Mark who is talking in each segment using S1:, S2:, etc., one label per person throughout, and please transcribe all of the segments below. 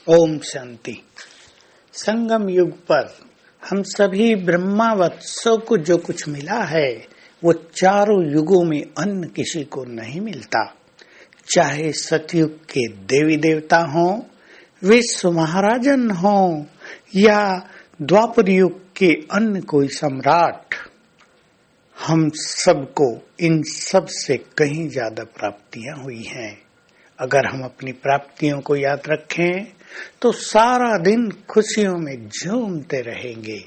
S1: ओम शांति। संगम युग पर हम सभी ब्रह्मावत्सों को जो कुछ मिला है वो चारों युगों में अन्य किसी को नहीं मिलता। चाहे सतयुग के देवी देवता हों, विश्व महाराजन हों या द्वापर युग के अन्य कोई सम्राट, हम सबको इन सब से कहीं ज्यादा प्राप्तियां हुई हैं। अगर हम अपनी प्राप्तियों को याद रखें तो सारा दिन खुशियों में झूमते रहेंगे।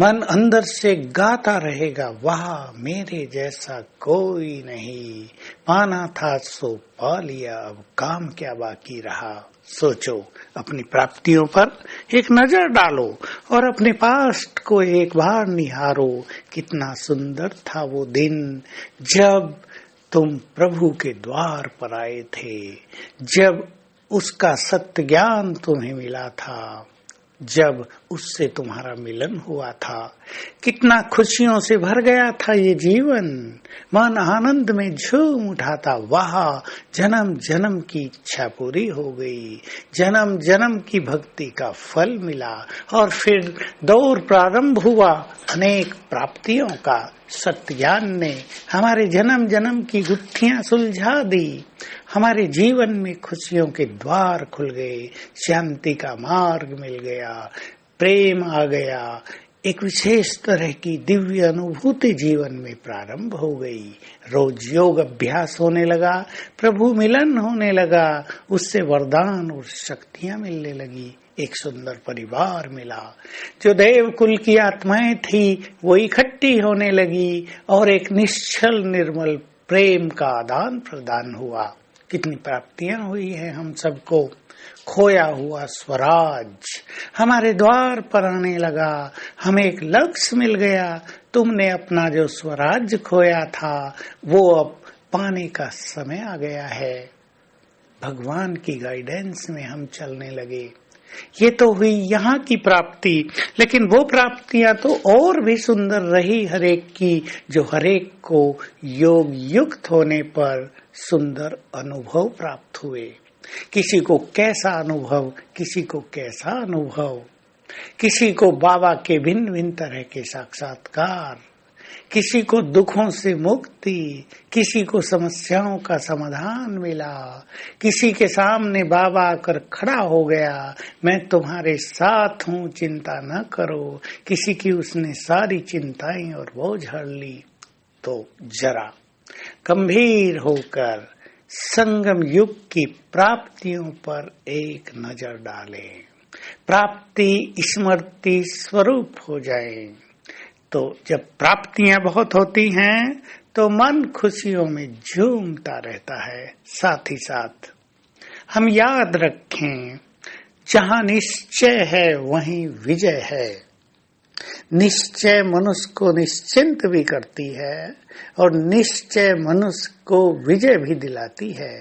S1: मन अंदर से गाता रहेगा, वाह मेरे जैसा कोई नहीं, पाना था सो पा लिया, अब काम क्या बाकी रहा। सोचो, अपनी प्राप्तियों पर एक नजर डालो और अपने पास्ट को एक बार निहारो। कितना सुंदर था वो दिन जब तुम प्रभु के द्वार पर आए थे, जब उसका सत्य ज्ञान तुम्हें मिला था, जब उससे तुम्हारा मिलन हुआ था। कितना खुशियों से भर गया था ये जीवन। मन आनंद में झूम उठा था, वाह जन्म जन्म की इच्छा पूरी हो गई, जन्म जन्म की भक्ति का फल मिला। और फिर दौर प्रारंभ हुआ अनेक प्राप्तियों का। सत्य ज्ञान ने हमारे जन्म जन्म की गुत्थियां सुलझा दी। हमारे जीवन में खुशियों के द्वार खुल गए, शांति का मार्ग मिल गया, प्रेम आ गया। एक विशेष तरह की दिव्य अनुभूति जीवन में प्रारंभ हो गई। रोज योग अभ्यास होने लगा, प्रभु मिलन होने लगा, उससे वरदान और शक्तियां मिलने लगी। एक सुंदर परिवार मिला, जो देव कुल की आत्माएं थी वो इकट्ठी होने लगी और एक निश्चल निर्मल प्रेम का आदान प्रदान हुआ। कितनी प्राप्तियां हुई हैं हम सबको। खोया हुआ स्वराज हमारे द्वार पर आने लगा, हमें एक लक्ष्य मिल गया। तुमने अपना जो स्वराज खोया था वो अब पाने का समय आ गया है। भगवान की गाइडेंस में हम चलने लगे। ये तो हुई यहाँ की प्राप्ति, लेकिन वो प्राप्तियां तो और भी सुंदर रही हरेक की, जो हरेक को योग युक्त होने पर सुंदर अनुभव प्राप्त हुए। किसी को कैसा अनुभव, किसी को कैसा अनुभव, किसी को बाबा के भिन्न भिन्न तरह के साक्षात्कार, किसी को दुखों से मुक्ति, किसी को समस्याओं का समाधान मिला, किसी के सामने बाबा आकर खड़ा हो गया, मैं तुम्हारे साथ हूँ चिंता न करो। किसी की उसने सारी चिंताएं और बोझ हर ली। तो जरा गंभीर होकर संगम युग की प्राप्तियों पर एक नजर डालें। प्राप्ति स्मृति स्वरूप हो जाए। तो जब प्राप्तियां बहुत होती हैं तो मन खुशियों में झूमता रहता है। साथ ही साथ हम याद रखें, जहां निश्चय है वहीं विजय है। निश्चय मनुष्य को निश्चिंत भी करती है और निश्चय मनुष्य को विजय भी दिलाती है।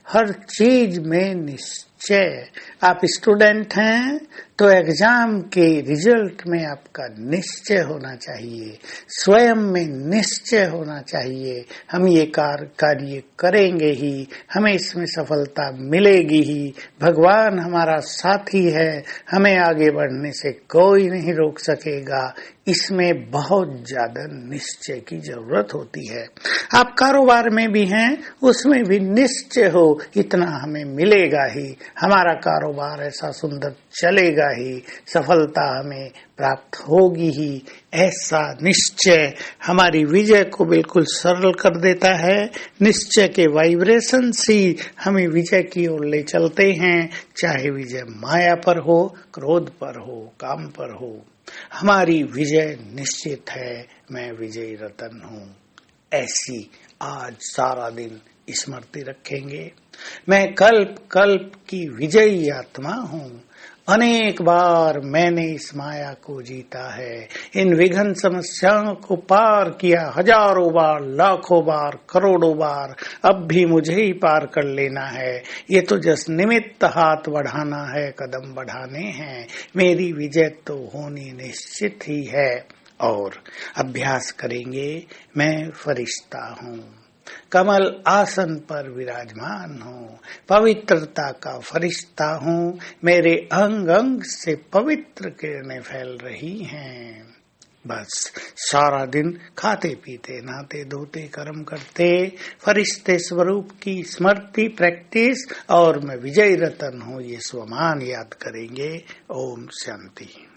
S1: हर चीज में निश्चय। आप स्टूडेंट हैं तो एग्जाम के रिजल्ट में आपका निश्चय होना चाहिए, स्वयं में निश्चय होना चाहिए। हम ये कार्य करेंगे ही, हमें इसमें सफलता मिलेगी ही। भगवान हमारा साथी है, हमें आगे बढ़ने से कोई नहीं रोक सकेगा। इसमें बहुत ज्यादा निश्चय की जरूरत होती है। आप कारोबार में भी हैं, उसमें भी निश्चय हो, इतना हमें मिलेगा ही, हमारा कारोबार ऐसा सुंदर चलेगा ही, सफलता हमें प्राप्त होगी ही। ऐसा निश्चय हमारी विजय को बिल्कुल सरल कर देता है। निश्चय के वाइब्रेशंस ही हमें विजय की ओर ले चलते हैं। चाहे विजय माया पर हो, क्रोध पर हो, काम पर हो, हमारी विजय निश्चित है। मैं विजयी रतन हूँ। ऐसी आज सारा दिन स्मृति रखेंगे। मैं कल्प कल्प की विजयी आत्मा हूँ। अनेक बार मैंने इस माया को जीता है, इन विघ्न समस्याओं को पार किया, हजारों बार, लाखों बार, करोड़ों बार। अब भी मुझे ही पार कर लेना है। ये तो जस्ट निमित्त हाथ बढ़ाना है, कदम बढ़ाने हैं। मेरी विजय तो होनी निश्चित ही है। और अभ्यास करेंगे, मैं फरिश्ता हूँ, कमल आसन पर विराजमान हूँ, पवित्रता का फरिश्ता हूँ, मेरे अंग अंग से पवित्र किरणें फैल रही हैं। बस सारा दिन खाते पीते नहाते धोते कर्म करते फरिश्ते स्वरूप की स्मृति प्रैक्टिस और मैं विजय रतन हूँ ये स्वमान याद करेंगे। ओम शांति।